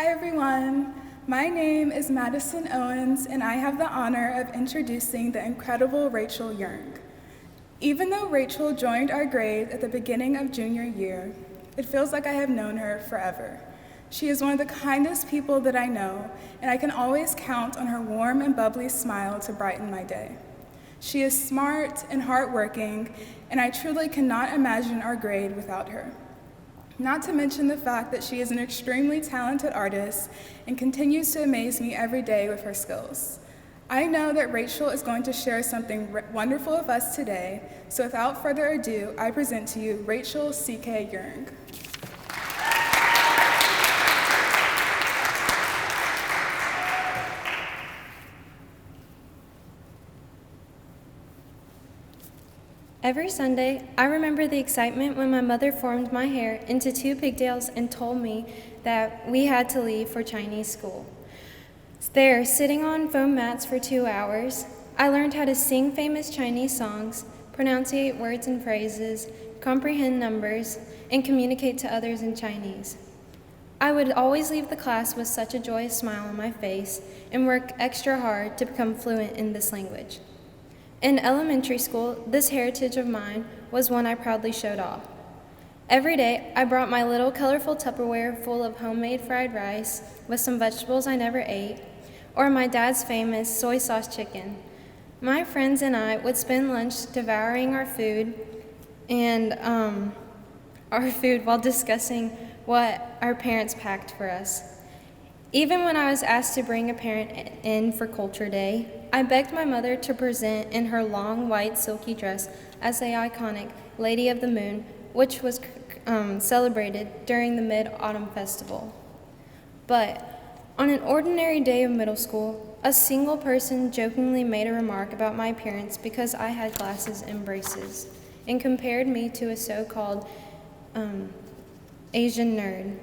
Hi everyone, my name is Madison Owens and I have the honor of introducing the incredible Rachel Yeung. Even though Rachel joined our grade at the beginning of junior year, it feels like I have known her forever. She is one of the kindest people that I know, and I can always count on her warm and bubbly smile to brighten my day. She is smart and hardworking, and I truly cannot imagine our grade without her. Not to mention the fact that she is an extremely talented artist and continues to amaze me every day with her skills. I know that Rachel is going to share something wonderful with us today, so without further ado, I present to you Rachel C.K. Yeung. Every Sunday, I remember the excitement when my mother formed my hair into two pigtails and told me that we had to leave for Chinese school. There, sitting on foam mats for 2 hours, I learned how to sing famous Chinese songs, pronunciate words and phrases, comprehend numbers, and communicate to others in Chinese. I would always leave the class with such a joyous smile on my face and work extra hard to become fluent in this language. In elementary school, this heritage of mine was one I proudly showed off. Every day, I brought my little colorful Tupperware full of homemade fried rice with some vegetables I never ate, or my dad's famous soy sauce chicken. My friends and I would spend lunch devouring our food while discussing what our parents packed for us. Even when I was asked to bring a parent in for Culture Day, I begged my mother to present in her long white silky dress as the iconic Lady of the Moon, which was celebrated during the Mid-Autumn Festival. But on an ordinary day of middle school, a single person jokingly made a remark about my appearance because I had glasses and braces, and compared me to a so-called Asian nerd.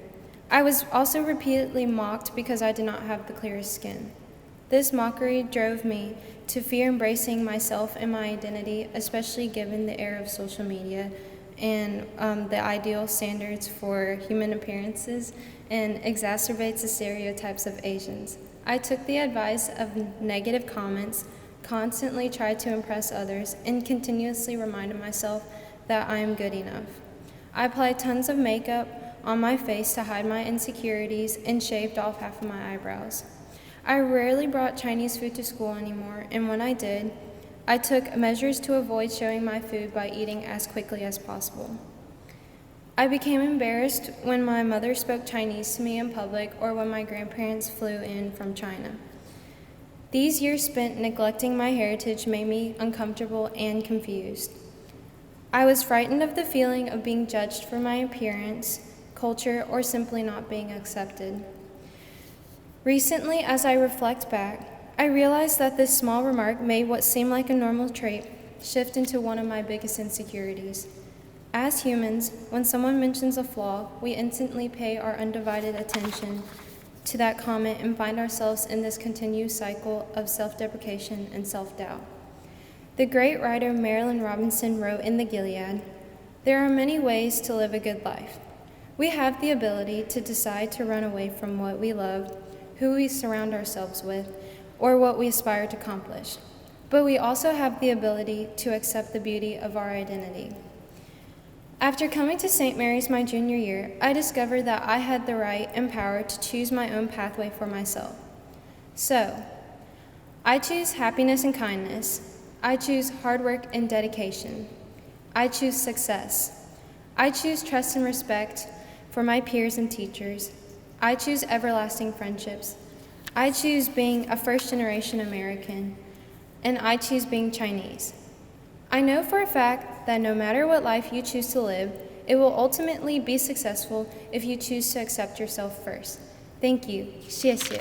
I was also repeatedly mocked because I did not have the clearest skin. This mockery drove me to fear embracing myself and my identity, especially given the era of social media and the ideal standards for human appearances, and exacerbates the stereotypes of Asians. I took the advice of negative comments, constantly tried to impress others, and continuously reminded myself that I am good enough. I applied tons of makeup on my face to hide my insecurities and shaved off half of my eyebrows. I rarely brought Chinese food to school anymore, and when I did, I took measures to avoid showing my food by eating as quickly as possible. I became embarrassed when my mother spoke Chinese to me in public or when my grandparents flew in from China. These years spent neglecting my heritage made me uncomfortable and confused. I was frightened of the feeling of being judged for my appearance, culture, or simply not being accepted. Recently, as I reflect back, I realized that this small remark made what seemed like a normal trait shift into one of my biggest insecurities. As humans, when someone mentions a flaw, we instantly pay our undivided attention to that comment and find ourselves in this continued cycle of self-deprecation and self-doubt. The great writer Marilyn Robinson wrote in The Gilead, "There are many ways to live a good life. We have the ability to decide to run away from what we love, who we surround ourselves with, or what we aspire to accomplish. But we also have the ability to accept the beauty of our identity." After coming to St. Mary's my junior year, I discovered that I had the right and power to choose my own pathway for myself. So, I choose happiness and kindness. I choose hard work and dedication. I choose success. I choose trust and respect for my peers and teachers. I choose everlasting friendships. I choose being a first-generation American, and I choose being Chinese. I know for a fact that no matter what life you choose to live, it will ultimately be successful if you choose to accept yourself first. Thank you. 谢谢.